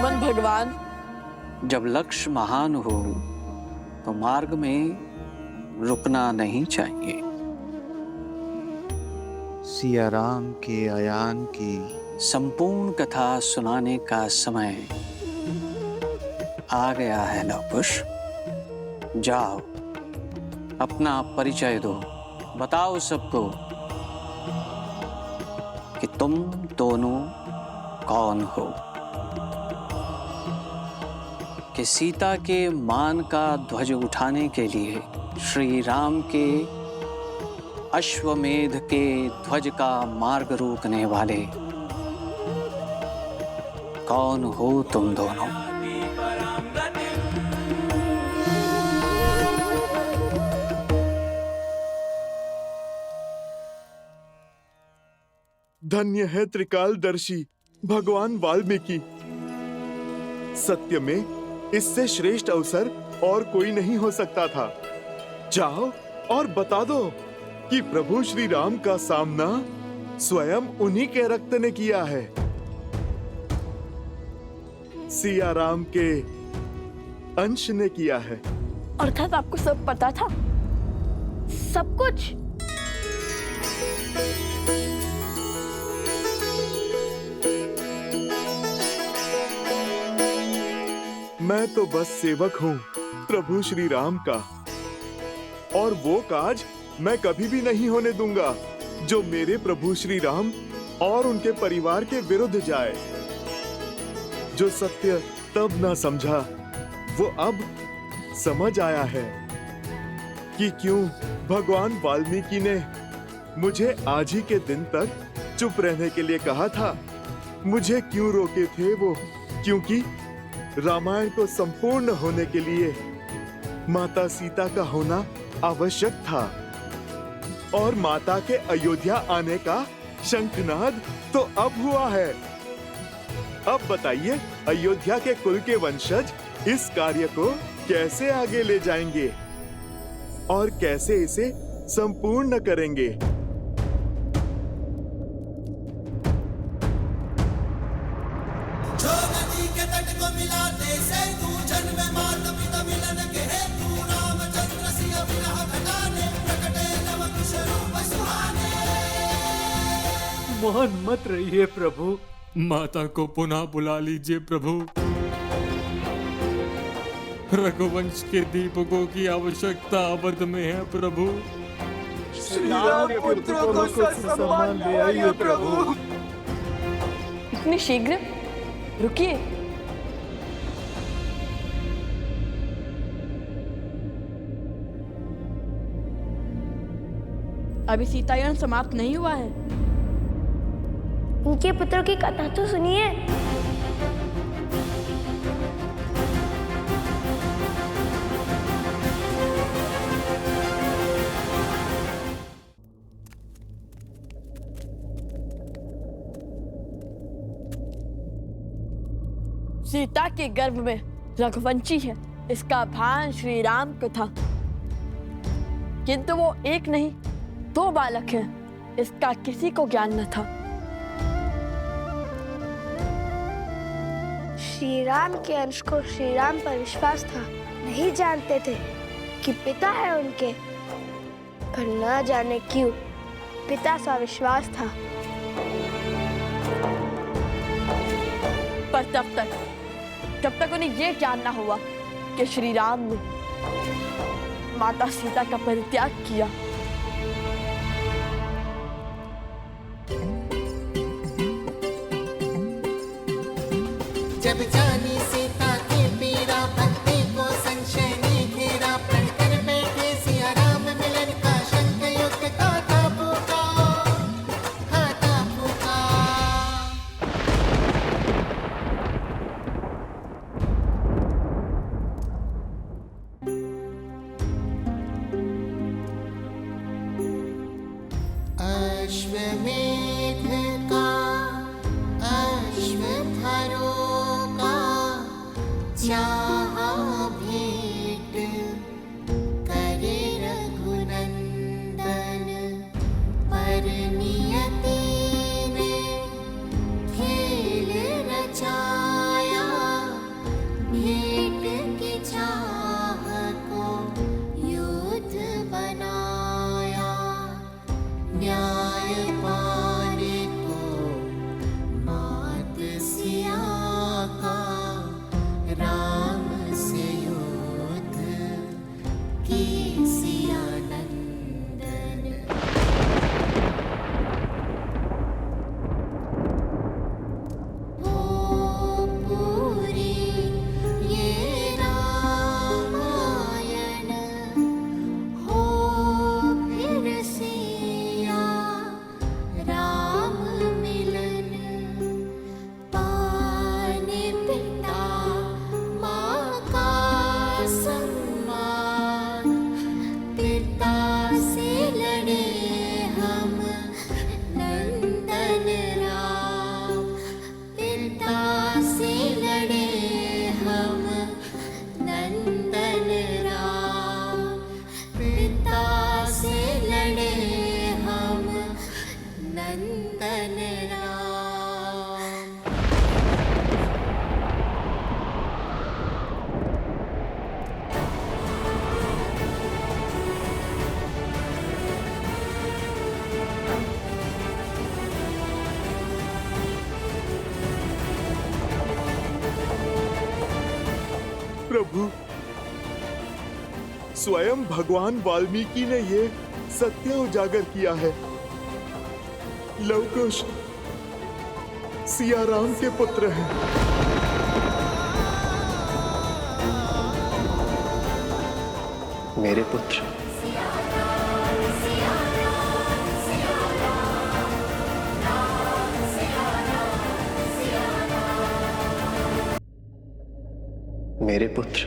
सुमन भगवान, जब लक्ष्य महान हो तो मार्ग में रुकना नहीं चाहिए। सिया राम के आयान की संपूर्ण कथा सुनाने का समय आ गया है लवकुश। जाओ, अपना परिचय दो, बताओ सबको कि तुम दोनों कौन हो, कि सीता के मान का ध्वज उठाने के लिए श्री राम के अश्वमेध के ध्वज का मार्ग रोकने वाले कौन हो तुम दोनों? धन्य है त्रिकालदर्शी भगवान वाल्मीकि। सत्य में इससे श्रेष्ठ अवसर और कोई नहीं हो सकता था। जाओ और बता दो कि प्रभु श्री राम का सामना स्वयं उन्हीं के रक्त ने किया है। सिया राम के अंश ने किया है। अर्थात आपको सब पता था, सब कुछ। मैं तो बस सेवक हूँ प्रभु श्री राम का, और वो काज मैं कभी भी नहीं होने दूंगा जो मेरे प्रभु श्री राम और उनके परिवार के विरुद्ध जाए। जो सत्य तब ना समझा वो अब समझ आया है कि क्यों भगवान वाल्मीकि ने मुझे आज ही के दिन तक चुप रहने के लिए कहा था। मुझे क्यों रोके थे वो? क्योंकि रामायण को संपूर्ण होने के लिए माता सीता का होना आवश्यक था, और माता के अयोध्या आने का शंखनाद तो अब हुआ है। अब बताइए, अयोध्या के कुल के वंशज इस कार्य को कैसे आगे ले जाएंगे और कैसे इसे संपूर्ण करेंगे? मोहन मत रहिए प्रभु, माता को पुनः बुला लीजिए प्रभु। रघुवंश के दीपकों की आवश्यकता अवध में है प्रभु। श्री राम के पुत्रों को सम्मान ले आइए प्रभु। इतनी शीघ्र? रुकिए। अभी सीतायन समाप्त नहीं हुआ है। उनके पुत्रों की कथा तो सुनिए। सीता के गर्भ में रघुवंशी है, इसका भान श्री राम को था, किंतु वो एक नहीं 2 बालक हैं, इसका किसी को ज्ञान न था। श्री राम के अंश को श्री राम पर विश्वास था। नहीं जानते थे कि पिता है उनके, पर न जाने क्यों पिता सा विश्वास था। पर जब तक उन्हें ये ज्ञान ना हुआ कि श्री राम ने माता सीता का परित्याग किया। जब जानी सीता की पीड़ा, भक्ति को संशय ने घेरा, प्रण कर बैठे सिया राम मिलन का शंख युक्त गाथा फूका, गाथा फूका। अश्वमेध का अश्वत्थारो चाहा भेंट करे रघुनंदन, पर नियति ने खेल रचाया प्रभु, स्वयं भगवान वाल्मीकि ने ये सत्य उजागर किया है। लव कुश सिया राम के पुत्र हैं। मेरे पुत्र। मेरे पुत्र।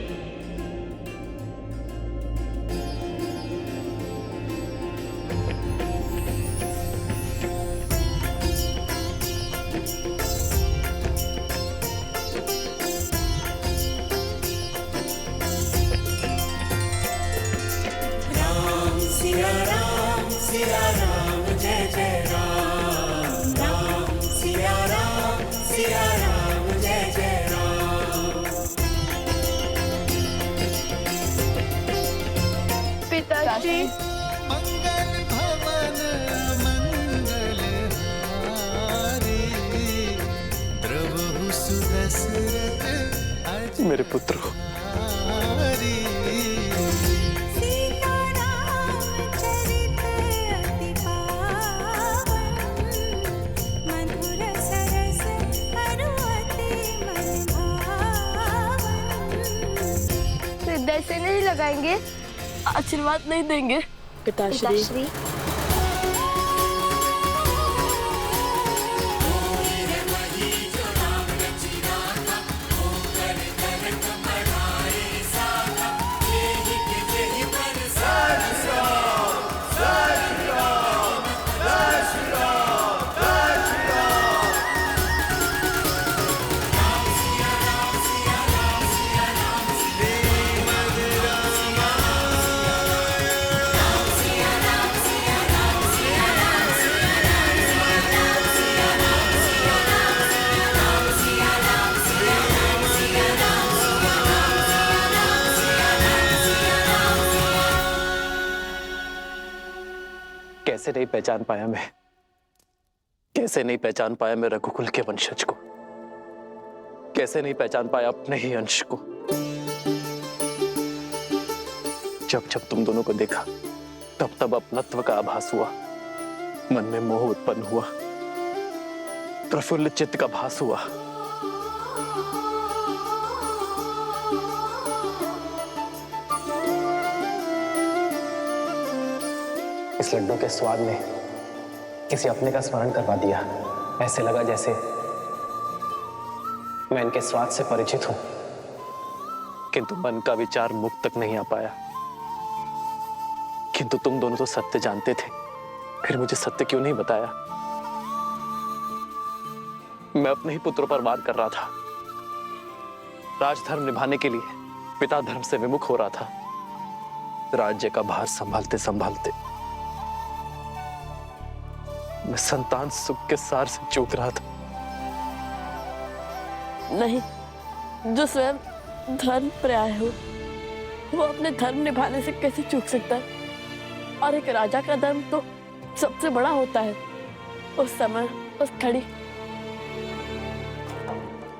पिताश्री, मंगल भवन मंगल हारी, द्रवहु सुदशरथ मेरे पुत्र हो। अजहारी। हृदय से नहीं लगाएंगे? आशीर्वाद नहीं देंगे? पिताश्री, पिताश्री, कैसे नहीं पहचान पाया मैं, कैसे नहीं पहचान पाया मैं रघुकुल के वंशज को, कैसे नहीं पहचान पाया अपने ही अंश को। जब जब तुम दोनों को देखा तब तब अपनत्व का आभास हुआ, मन में मोह उत्पन्न हुआ, प्रफुल्ल चित्त का भास हुआ। इस लड्डू के स्वाद ने किसी अपने का स्मरण करवा दिया। ऐसे लगा जैसे मैं इनके स्वाद से परिचित हूं, किंतु मन का विचार मुख तक नहीं आ पाया। किंतु तुम दोनों तो सत्य जानते थे, फिर मुझे सत्य क्यों नहीं बताया? मैं अपने ही पुत्रों पर वार कर रहा था, राजधर्म निभाने के लिए पिता धर्म से विमुख हो रहा था। राज्य का भार संभालते संभालते मैं संतान सुख के सार से चूक रहा था। नहीं, जो स्वयं धर्म पर्याय हो वो अपने धर्म निभाने से कैसे चूक सकता है? और एक राजा का धर्म तो सबसे बड़ा होता है। उस समय उस घड़ी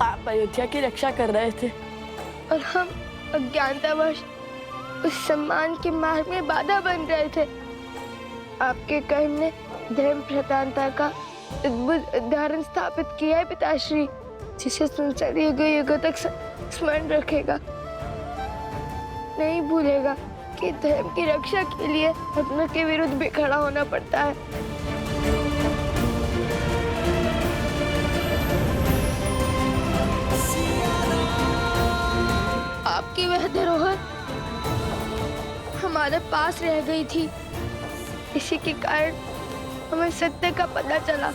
आप अयोध्या की रक्षा कर रहे थे और हम अज्ञानतावश उस सम्मान के मार्ग में बाधा बन रहे थे। आपके कर्म ने धर्म प्रधानता का अद्भुत उदाहरण स्थापित किया है पिताश्री, जिसे संसार युगों युगों तक स्मरण रखेगा, नहीं भूलेगा कि धर्म की रक्षा के लिए अपनों के विरुद्ध भी खड़ा होना पड़ता है। आपकी वह धरोहर हमारे पास रह गई थी, इसी के कारण हमें सत्य का पता चला।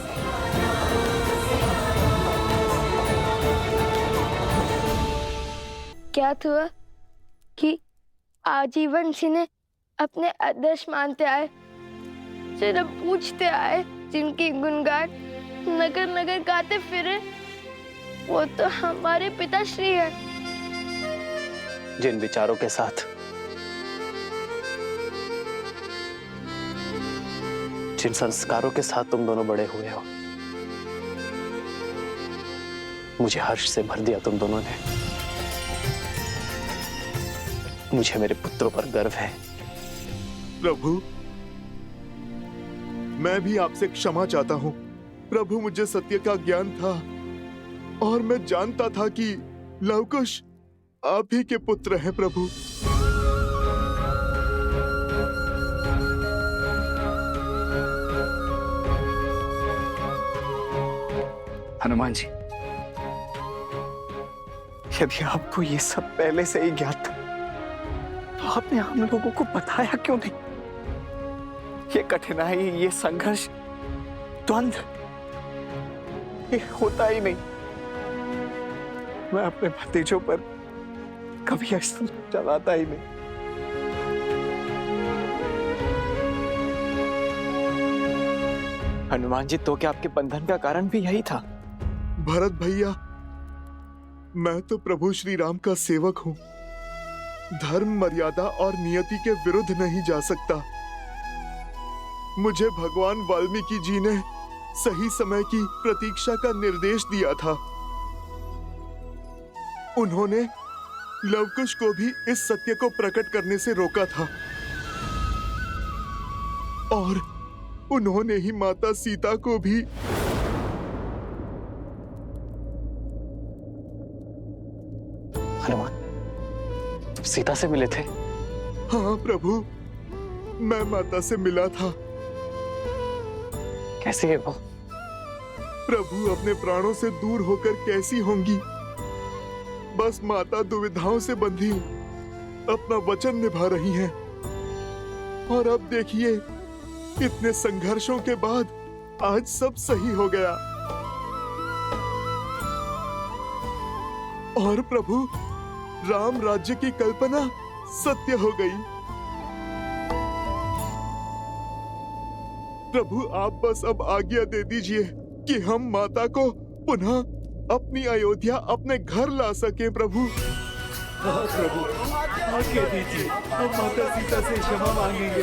क्या हुआ कि आजीवन जिन्हें अपने आदर्श मानते आए, सिर्फ पूछते आए, जिनकी गुणगान नगर नगर गाते फिरे, वो तो हमारे पिताश्री हैं। जिन विचारों के साथ, जिन संस्कारों के साथ तुम दोनों बड़े हुए हो, मुझे हर्ष से भर दिया तुम दोनों ने। मुझे मेरे पुत्रों पर गर्व है। प्रभु, मैं भी आपसे क्षमा चाहता हूँ। प्रभु, मुझे सत्य का ज्ञान था और मैं जानता था कि लवकुश आप ही के पुत्र हैं प्रभु। हनुमान जी, यदि आपको ये सब पहले से ही ज्ञात था तो आपने हम लोगों को बताया क्यों नहीं? ये कठिनाई, ये संघर्ष, द्वंद्व ये होता ही नहीं। मैं अपने भतीजों पर कभी ऐसा चलाता ही नहीं। हनुमान जी, तो क्या आपके बंधन का कारण भी यही था? भरत भैया, मैं तो प्रभु श्री राम का सेवक हूँ। धर्म, मर्यादा और नियति के विरुद्ध नहीं जा सकता। मुझे भगवान वाल्मीकि जी ने सही समय की प्रतीक्षा का निर्देश दिया था। उन्होंने लवकुश को भी इस सत्य को प्रकट करने से रोका था और उन्होंने ही माता सीता को भी। हनुमान, तुम सीता से मिले थे? हाँ प्रभु, मैं माता से मिला था। कैसे है वो? प्रभु अपने प्राणों से दूर होकर कैसी होंगी? बस माता दुविधाओं से बंधी अपना वचन निभा रही हैं। और अब देखिए, इतने संघर्षों के बाद आज सब सही हो गया। और प्रभु, राम राज्य की कल्पना सत्य हो गई। प्रभु, आप बस अब आज्ञा दे दीजिए कि हम माता को पुनः अपनी अयोध्या, अपने घर ला सके। प्रभु, हाँ प्रभु, आज्ञा दीजिए, हम माता सीता से क्षमा मांगेंगे।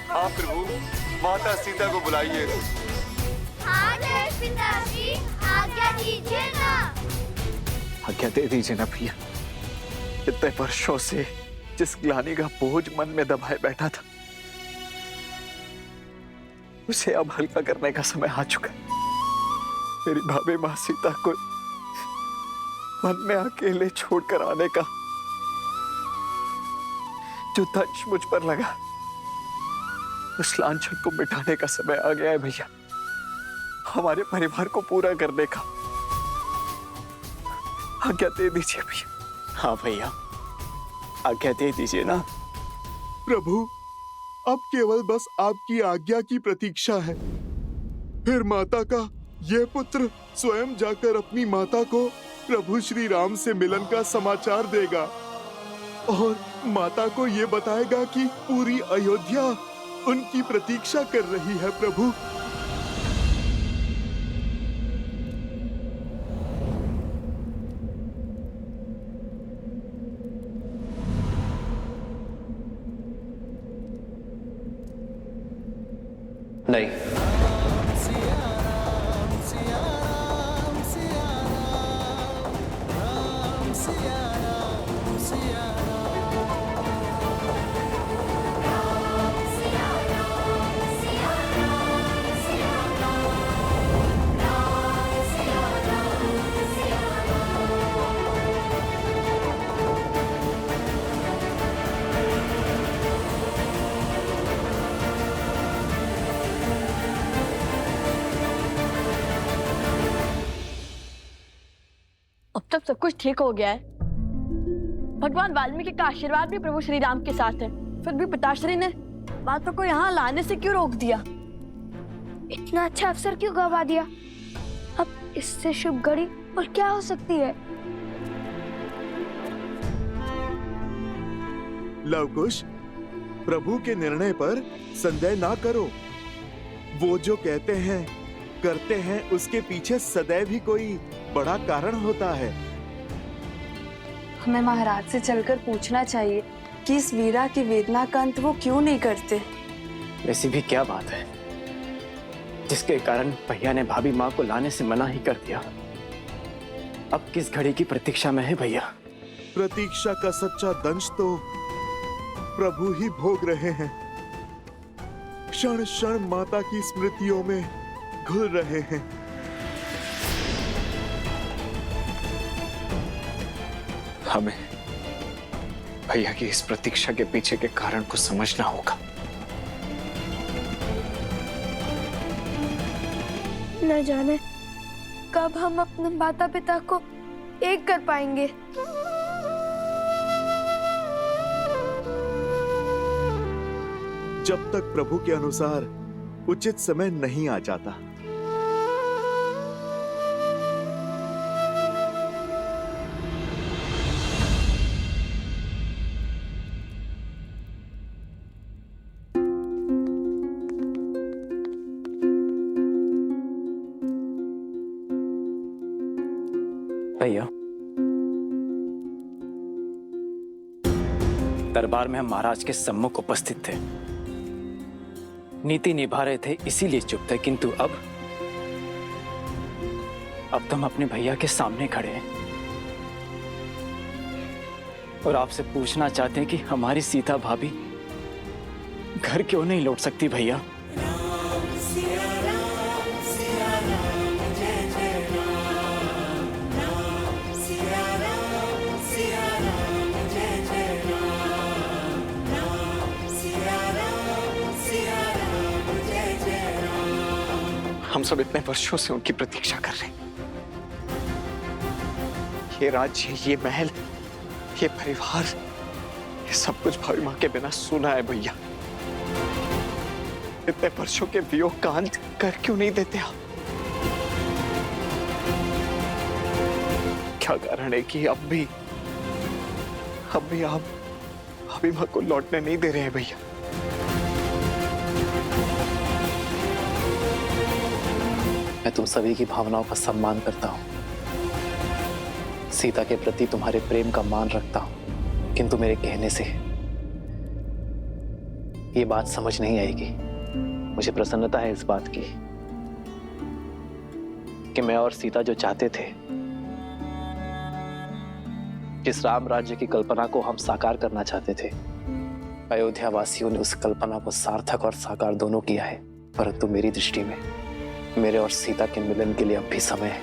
हाँ प्रभु, माता सीता को बुलाइए। हाँ पिताजी, आज्ञा दीजिए ना। आज्ञा दे दीजिए ना भैया। इतने वर्षों से जिस ग्लानि का बोझ मन में दबाए बैठा था, उसे अब हल्का करने का समय आ चुका है। मेरी भाभी मां सीता को वन में अकेले छोड़कर आने का जो दंश मुझ पर लगा, उस लांछन को मिटाने का समय आ गया है भैया। हमारे परिवार को पूरा करने का। आज्ञा दे दीजिए भैया। हाँ भैया, आज्ञा दे दीजिए ना। प्रभु, अब केवल बस आपकी आज्ञा की प्रतीक्षा है। फिर माता का यह पुत्र स्वयं जाकर अपनी माता को प्रभु श्री राम से मिलन का समाचार देगा और माता को यह बताएगा कि पूरी अयोध्या उनकी प्रतीक्षा कर रही है। प्रभु, नहीं, अब तक सब कुछ ठीक हो गया है। भगवान वाल्मीकि का आशीर्वाद भी प्रभु श्री राम के साथ है। फिर भी पिताश्री ने माता को यहाँ लाने से क्यों रोक दिया? इतना अच्छा अवसर क्यों गवा दिया? अब इससे शुभ घड़ी और क्या हो सकती है? लवकुश, प्रभु के निर्णय पर संदेह ना करो। वो जो कहते हैं, करते हैं, उसके पीछे सदैव ही कोई बड़ा कारण होता है। हमें महाराज से चलकर पूछना चाहिए कि इस वीरा की वेदना का अंत वो क्यों नहीं करते। ऐसी भी क्या बात है जिसके कारण भैया ने भाभी माँ को लाने से मना ही कर दिया? अब किस घड़ी की प्रतीक्षा में है भैया? प्रतीक्षा का सच्चा दंश तो प्रभु ही भोग रहे हैं। क्षण क्षण माता की स्मृतियों में घुल रहे हैं। हमें भैया की इस प्रतीक्षा के पीछे के कारण को समझना होगा। न जाने कब हम अपने माता पिता को एक कर पाएंगे। जब तक प्रभु के अनुसार उचित समय नहीं आ जाता। भैया, दरबार में हम महाराज के सम्मुख उपस्थित थे, नीति निभा रहे थे, इसीलिए चुप थे। किंतु अब तो हम अपने भैया के सामने खड़े हैं और आपसे पूछना चाहते हैं कि हमारी सीता भाभी घर क्यों नहीं लौट सकती भैया? हम सब इतने वर्षों से उनकी प्रतीक्षा कर रहे हैं। ये राज्य, ये महल, ये परिवार, ये सब कुछ भाभी माँ के बिना सुना है भैया। इतने वर्षों के वियोग का अंत कर क्यों नहीं देते आप? क्या कारण है कि अब भी आप भाभी माँ को लौटने नहीं दे रहे हैं भैया? मैं तुम सभी की भावनाओं का सम्मान करता हूं, सीता के प्रति तुम्हारे प्रेम का मान रखता हूं, किंतु मेरे कहने से ये बात समझ नहीं आएगी। मुझे प्रसन्नता है इस बात की कि मैं और सीता जो चाहते थे, जिस राम राज्य की कल्पना को हम साकार करना चाहते थे, अयोध्या वासियों ने उस कल्पना को सार्थक और साकार दोनों किया है। परंतु मेरी दृष्टि में मेरे और सीता के मिलन के लिए अब भी समय है।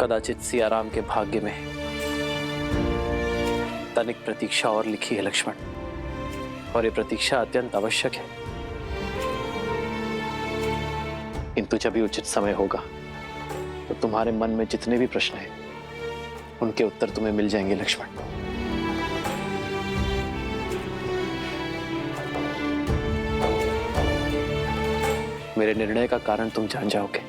कदाचित सियाराम के भाग्य में तनिक प्रतीक्षा और लिखी है लक्ष्मण, और ये प्रतीक्षा अत्यंत आवश्यक है। किंतु जब भी उचित समय होगा तो तुम्हारे मन में जितने भी प्रश्न हैं उनके उत्तर तुम्हें मिल जाएंगे लक्ष्मण। मेरे निर्णय का कारण तुम जान जाओगे।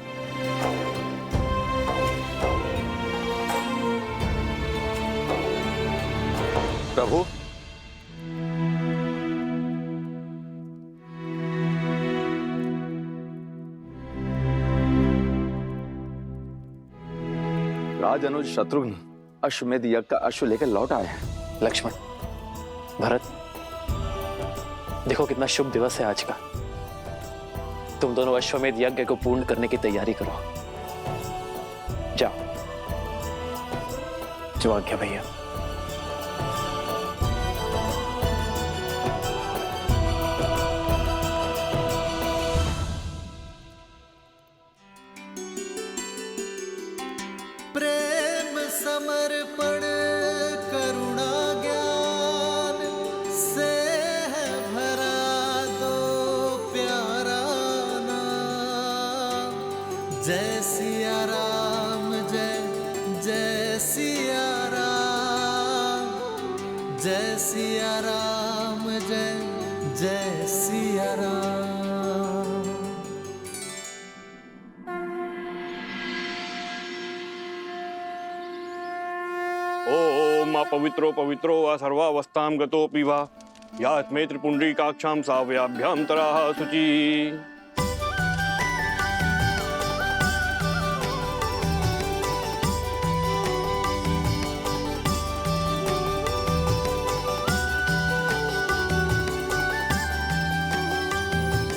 प्रभु, राज अनुज शत्रुघ्न अश्वमेध यज्ञ का अश्व लेकर लौट आए हैं। लक्ष्मण, भरत, देखो कितना शुभ दिवस है आज का। तुम दोनों अश्वमेध यज्ञ को पूर्ण करने की तैयारी करो। जाओ। जो आज्ञा भैया। प्रेम समर्पण करुणा ज्ञान से है भरा दो प्यारा नाम। जय सिया राम, जय जय सिया राम, जय सिया राम, जय जय सिया राम। ओम पवित्रो पवित्रो वा सर्वावस्थां गतोऽपि वा यात्मे त्रिपुण्ड्रीकाक्षां सावयाभ्यां तराः शुचि।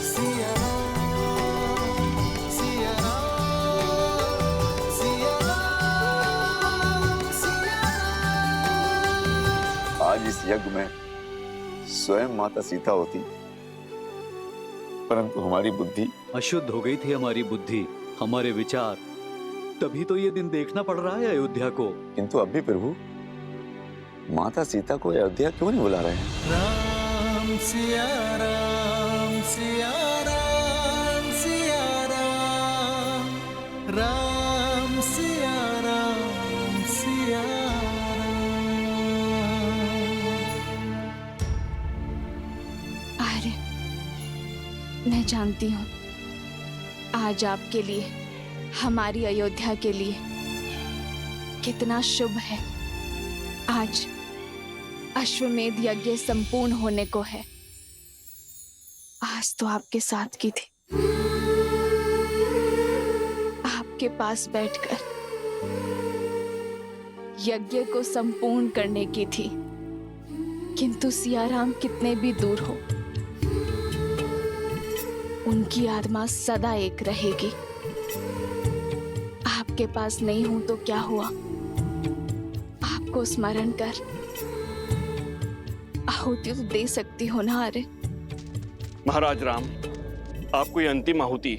सिया राम, इस यज्ञ में स्वयं माता सीता होती, परंतु हमारी बुद्धि अशुद्ध हो गई थी, हमारी बुद्धि, हमारे विचार। तभी तो ये दिन देखना पड़ रहा है अयोध्या को। किंतु अब भी प्रभु माता सीता को अयोध्या क्यों नहीं बुला रहे हैं? राम सिया राम सिया राम सिया राम, राम सिया राम सिया राम। आर्य, मैं जानती हूँ आज आपके लिए, हमारी अयोध्या के लिए कितना शुभ है। आज अश्वमेध यज्ञ संपूर्ण होने को है। आज तो आपके साथ की थी, आपके पास बैठकर यज्ञ को संपूर्ण करने की थी। किंतु सियाराम कितने भी दूर हो, उनकी आत्मा सदा एक रहेगी। आपके पास नहीं हूं तो क्या हुआ, आपको स्मरण कर आहुति तो दे सकती हो ना। अरे महाराज राम, आपको ये अंतिम आहुति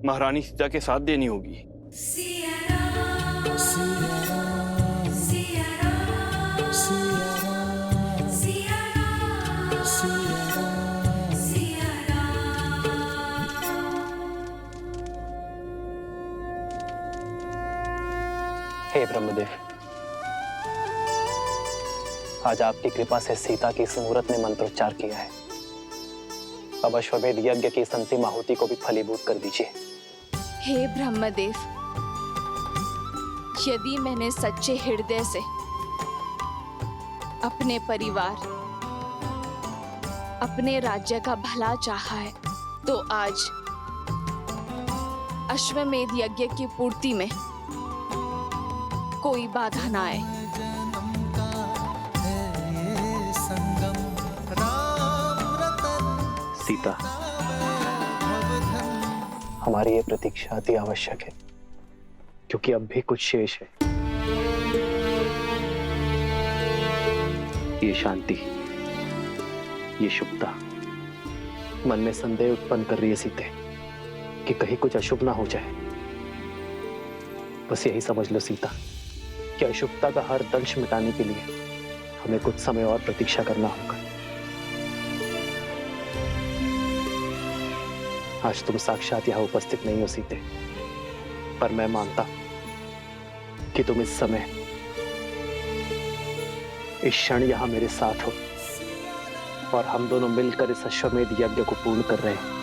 महारानी सीता के साथ देनी होगी। हे ब्रह्मदेव, आज आपकी कृपा से सीता की इस मुहूर्त ने मंत्रोच्चार किया है। अब अश्वमेध यज्ञ की इस अंतिम आहुति को भी फलीभूत कर दीजिए। हे ब्रह्मदेव, यदि मैंने सच्चे हृदय से अपने परिवार, अपने राज्य का भला चाहा है, तो आज अश्वमेध यज्ञ की पूर्ति में कोई बाधा ना आए। सीता, हमारी ये प्रतीक्षा अति आवश्यक है, क्योंकि अब भी कुछ शेष है। ये शांति, ये शुभता मन में संदेह उत्पन्न कर रही है सीते, कि कहीं कुछ अशुभ ना हो जाए। बस यही समझ लो सीता, कि अशुभता का हर दंश मिटाने के लिए हमें कुछ समय और प्रतीक्षा करना होगा। आज तुम साक्षात यहाँ उपस्थित नहीं हो सीते, पर मैं मानता कि तुम इस समय, इस क्षण यहाँ मेरे साथ हो, और हम दोनों मिलकर इस अश्वमेध यज्ञ को पूर्ण कर रहे हैं।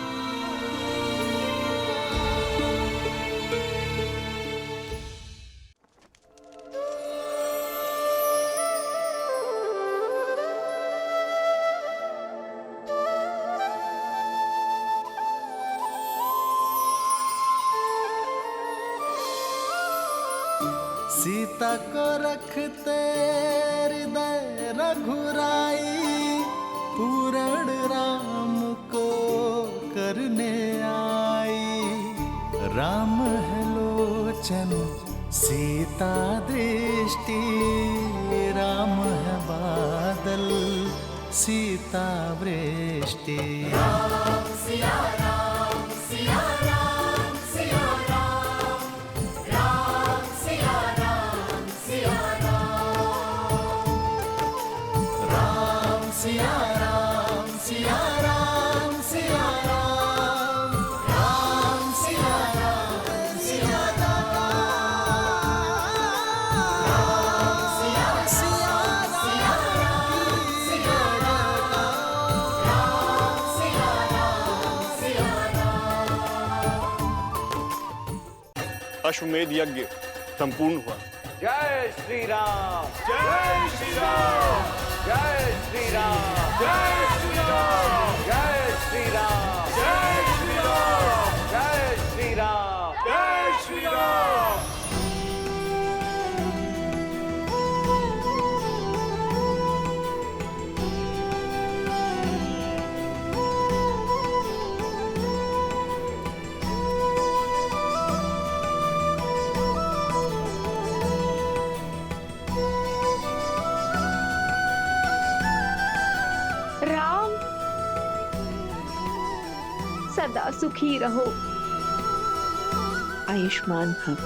सीता को रखते हृदय रघुराई, पूर्ण राम को करने आई। राम है लोचन सीता दृष्टि, राम है बादल सीता वृष्टि। राम सिया राम सिया राम सिया राम, राम सिया राम सिया राम, राम सिया राम सिया राम सिया राम, राम सिया राम सिया राम, राम सिया सिया सिया राम सिया राम, राम सिया राम सिया राम। अश्वमेध यज्ञ संपूर्ण हुआ। जय श्री राम, जय श्री राम, जय श्री राम, जय श्री राम, जय श्री राम, जय श्री राम, जय श्री राम, जय श्री राम। सदा सुखी रहो। आयुष्मान भव।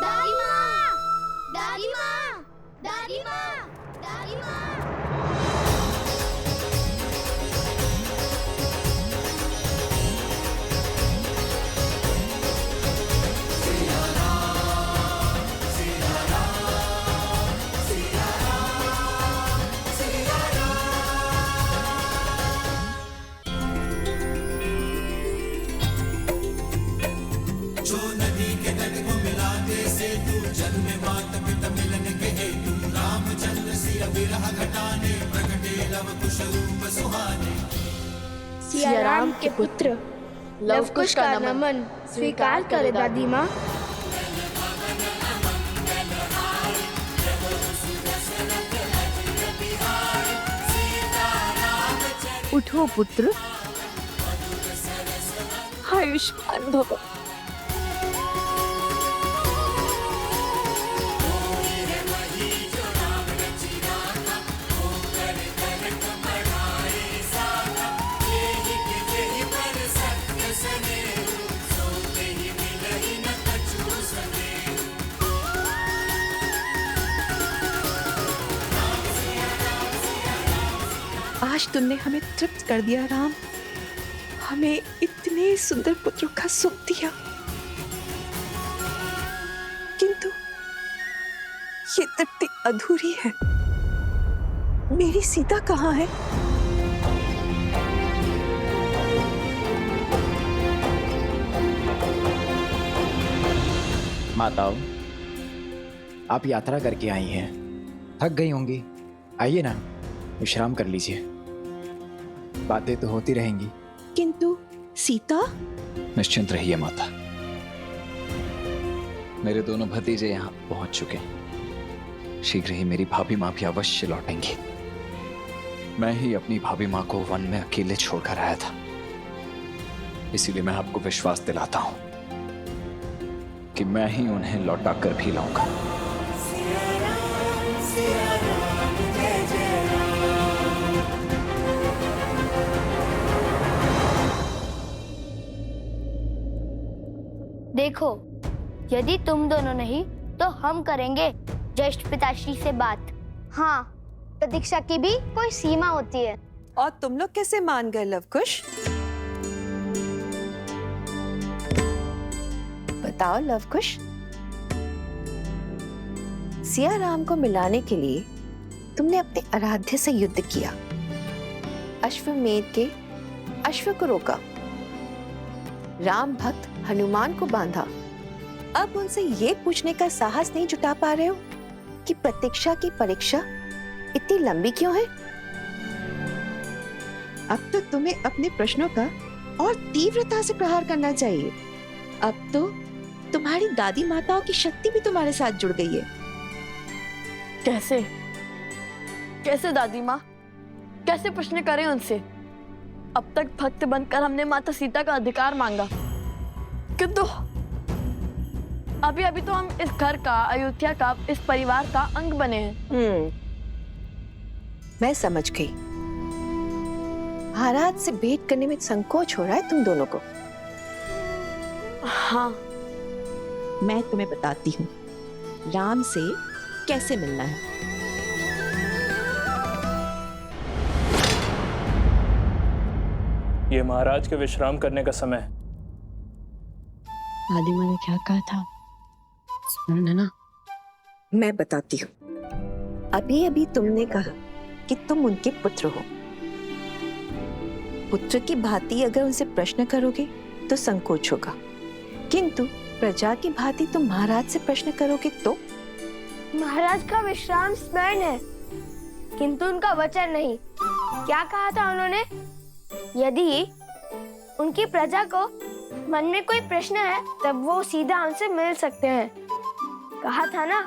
दादी माँ, दादी माँ, दादी माँ, दादी माँ। जो नदी के तट को मिलाते से तू जन्म मात पिता मिलन के हेतु रामचंद्र सिया विरह घटाने प्रगटे लव कुश रूप सुहाने। सिया राम के पुत्र लव कुश का नमन स्वीकार करे दादी माँ। उठो पुत्र, आयुष्मान भव। आज तुमने हमें तृप्त कर दिया राम, हमें इतने सुंदर पुत्रों का सुख दिया, किंतु ये तृप्ति अधूरी है। मेरी सीता कहाँ है? माताओं, आप यात्रा करके आई हैं, थक गई होंगी। आइए ना, विश्राम कर लीजिए, बातें तो होती रहेंगी। किंतु सीता? निश्चिंत रहिए माता, मेरे दोनों भतीजे यहाँ पहुंच चुके हैं। शीघ्र ही मेरी भाभी माँ भी अवश्य लौटेंगी। मैं ही अपनी भाभी माँ को वन में अकेले छोड़कर आया था, इसीलिए मैं आपको विश्वास दिलाता हूं कि मैं ही उन्हें लौटा कर भी लाऊंगा। देखो, यदि तुम दोनों नहीं तो हम करेंगे ज्येष्ठ पिताश्री से बात। हाँ, प्रतीक्षा की भी कोई सीमा होती है। और तुम लोग कैसे मान गए लवकुश? बताओ लवकुश, सिया राम को मिलाने के लिए तुमने अपने आराध्य से युद्ध किया, अश्वमेध के अश्व को रोका, राम भक्त हनुमान को बांधा। अब उनसे ये पूछने का साहस नहीं जुटा पा रहे हो कि प्रतीक्षा की परीक्षा इतनी लंबी क्यों है? अब तो तुम्हें अपने प्रश्नों का और तीव्रता से प्रहार करना चाहिए। अब तो तुम्हारी दादी माताओं की शक्ति भी तुम्हारे साथ जुड़ गई है। कैसे कैसे दादी माँ, कैसे प्रश्न करें उनसे? अब तक भक्त बनकर हमने माता सीता का अधिकार मांगा, किंतु अभी अभी तो हम इस घर का, अयोध्या का, इस परिवार का अंग बने हैं। मैं समझ गई। महाराज से भेंट करने में संकोच हो रहा है तुम दोनों को। हाँ, मैं तुम्हें बताती हूँ राम से कैसे मिलना है। ये महाराज के विश्राम करने का समय है। दादी माँ ने क्या कहा था, सुन ना? मैं बताती हूँ। अभी अभी तुमने कहा कि तुम उनके पुत्र हो। पुत्र की भांति अगर उनसे प्रश्न करोगे तो संकोच होगा, किंतु प्रजा की भांति तुम महाराज से प्रश्न करोगे तो? महाराज का विश्राम स्मरण है, किंतु उनका वचन नहीं। क्या कहा था उन्होंने? यदि उनकी प्रजा को मन में कोई प्रश्न है तब वो सीधा उनसे मिल सकते हैं, कहा था ना।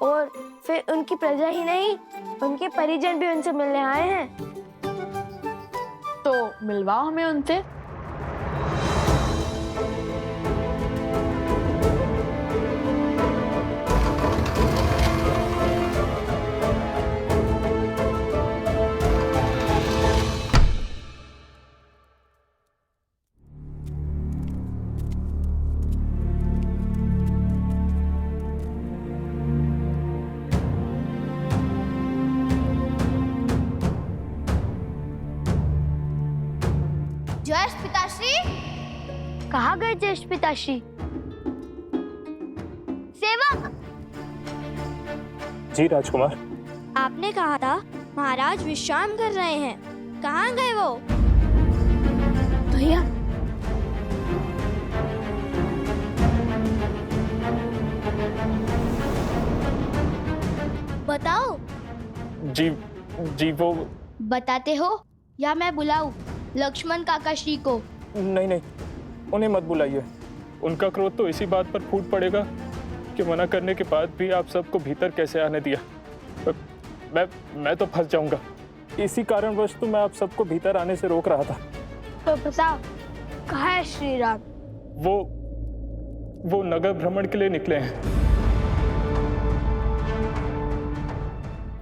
और फिर उनकी प्रजा ही नहीं, उनके परिजन भी उनसे मिलने आए हैं। तो मिलवाओ हमें उनसे। जयेश पिताश्री, कहाँ गए जयेश पिताश्री? सेवक, जी राजकुमार। आपने कहा था महाराज विश्राम कर रहे हैं, कहाँ गए वो? भैया, बताओ। जी वो बताते हो या मैं बुलाऊं लक्ष्मण काका श्री को? नहीं, उन्हें मत बुलाइए। उनका क्रोध तो इसी बात पर फूट पड़ेगा कि मना करने के बाद भी आप सबको भीतर कैसे आने दिया। मैं तो फंस जाऊंगा। इसी कारणवश तो मैं आप सबको भीतर आने से रोक रहा था। तो बताओ, कहाँ है श्री राम? वो नगर भ्रमण के लिए निकले हैं।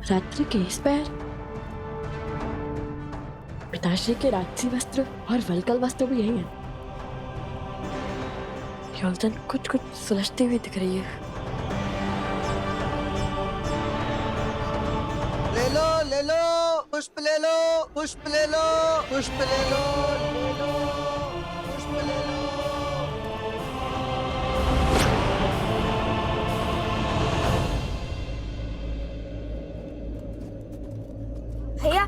रात्रि के इस पैर पिताश्री के राजसी वस्त्र और वल्कल वस्त्र भी यही है। योजना कुछ सुलझती हुई दिख रही है। ले लो, पुष्प ले लो, पुष्प ले लो, पुष्प ले लो, पुष्प ले लो। भैया,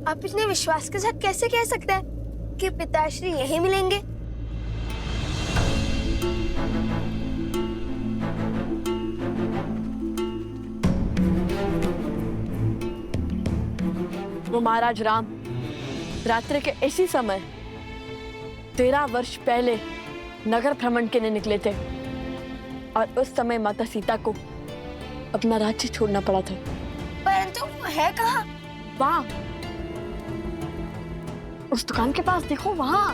आप इतने विश्वास के साथ कैसे कह सकते हैं कि पिताश्री यहीं मिलेंगे? वो महाराज राम रात्रि के इसी समय 13 वर्ष पहले नगर भ्रमण के लिए निकले थे और उस समय माता सीता को अपना राज्य छोड़ना पड़ा था। परंतु वो है कहाँ? वहाँ उस दुकान के पास देखो, वहाँ।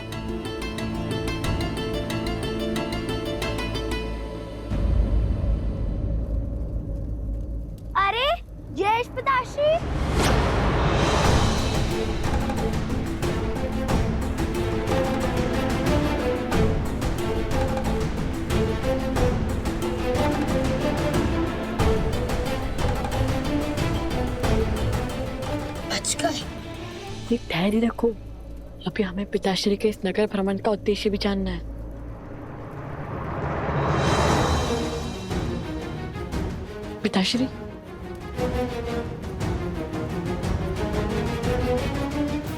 अरे जयेश पिताश्री, एक धैर्य रखो, अभी हमें पिताश्री के इस नगर भ्रमण का उद्देश्य भी जानना है। पिताश्री,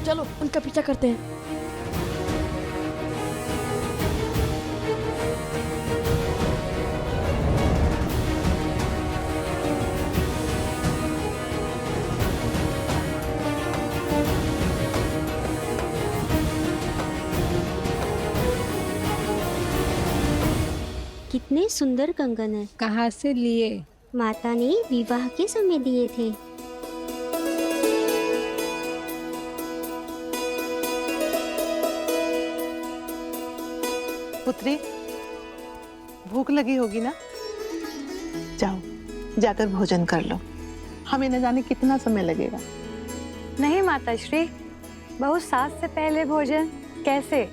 चलो उनका पीछा करते हैं। कितने सुंदर कंगन है। कहाँ से लिए? माता ने विवाह के समय दिए थे। पुत्री, भूख लगी होगी ना? जाओ, जाकर भोजन कर लो। हमें न जाने कितना समय लगेगा। नहीं माताश्री, बहुत सास से पहले भोजन कैसे?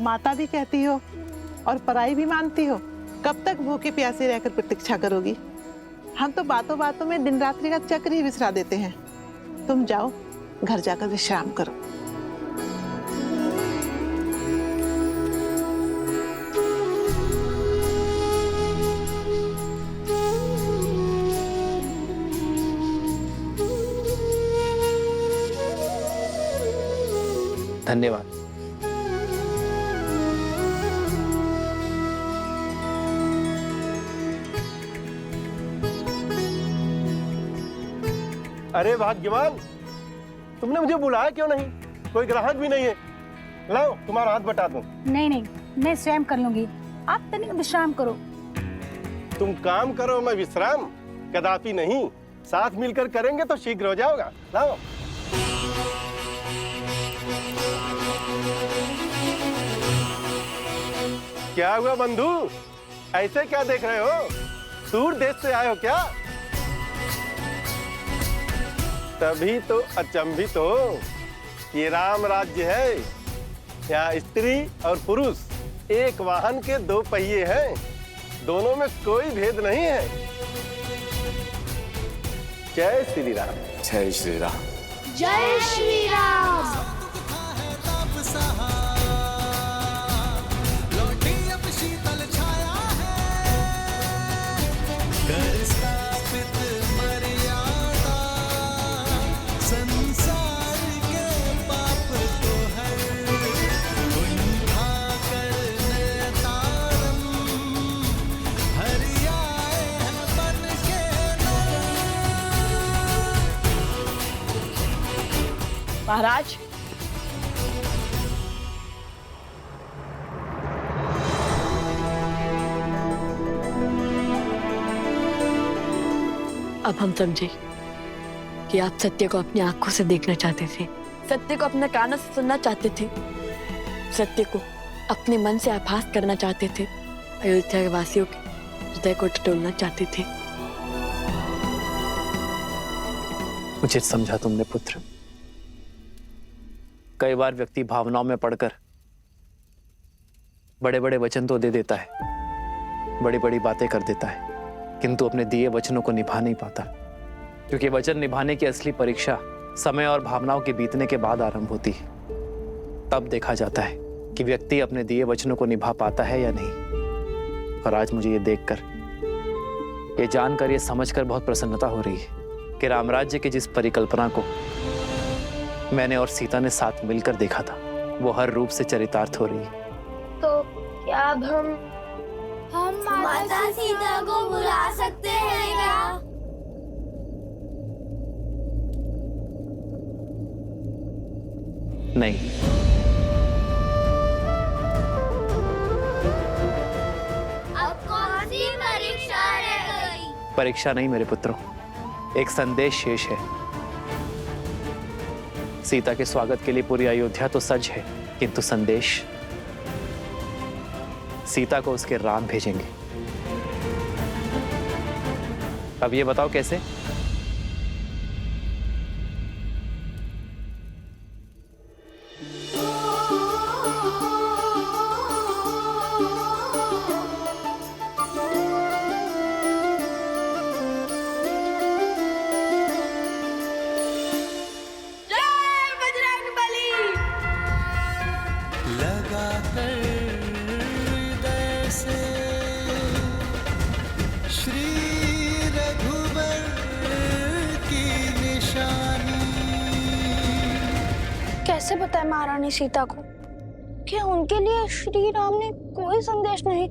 माता भी कहती हो और पराई भी मानती हो। कब तक भूखे प्यासे रहकर प्रतीक्षा करोगी? हम तो बातों बातों में दिन रात्रि का चक्र ही विसरा देते हैं। तुम जाओ, घर जाकर विश्राम करो। धन्यवाद। अरे भाग्यवान, तुमने मुझे बुलाया क्यों नहीं? कोई ग्राहक भी नहीं है। लाओ, तुम्हारा हाथ बटा दूं। नहीं, मैं स्वयं कर लूंगी। आप तनिक विश्राम करो। तुम काम करो, मैं विश्राम? कदापि नहीं। साथ मिलकर करेंगे तो शीघ्र हो जाओगा। लाओ। क्या हुआ बंधु? ऐसे क्या देख रहे हो? दूर देश से आए हो क्या? तभी तो अचंभित हो। ये राम राज्य है। यहाँ स्त्री और पुरुष एक वाहन के दो पहिए हैं। दोनों में कोई भेद नहीं है। जय श्री राम। जय श्री राम। जय श्री राम। सहा, लौटी अब शीतल छाया है, कर स्थापित मर्यादा, संसार के पाप को हर उठा कर तारम, हरि आए हैं बन के महाराज, अब हम समझे कि आप सत्य को अपनी आंखों से देखना चाहते थे, सत्य को अपने कानों से सुनना चाहते थे, सत्य को अपने मन से आभास करना चाहते थे, अयोध्या के वासियों के हृदय को टटोलना चाहते थे। उचित समझा तुमने पुत्र। कई बार व्यक्ति भावनाओं में पड़कर बड़े बड़े वचन तो दे देता है, बड़ी बड़ी बातें कर देता है, किंतु अपने दिए वचनों को निभा नहीं पाता, क्योंकि वचन निभाने की असली परीक्षा समय और भावनाओं के बीतने के बाद आरंभ होती है। तब देखा जाता है कि व्यक्ति अपने दिए वचनों को निभा पाता है या नहीं। और आज मुझे ये देखकर, ये जानकर, ये समझकर बहुत प्रसन्नता हो रही है कि रामराज्य की जिस परिकल्पना को मैंने और सीता ने साथ मिलकर देखा था, वो हर रूप से चरितार्थ हो रही है। तो क्या अब हम माता सीता को बुला सकते हैं क्या? नहीं, अब कौन सी परीक्षा रह गई? परीक्षा नहीं मेरे पुत्रों, एक संदेश शेष है। सीता के स्वागत के लिए पूरी अयोध्या तो सज है, किंतु संदेश सीता को उसके राम भेजेंगे। अब ये बताओ कैसे? कैसे बताए महारानी सीता को कि उनके लिए श्री राम ने कोई संदेश नहीं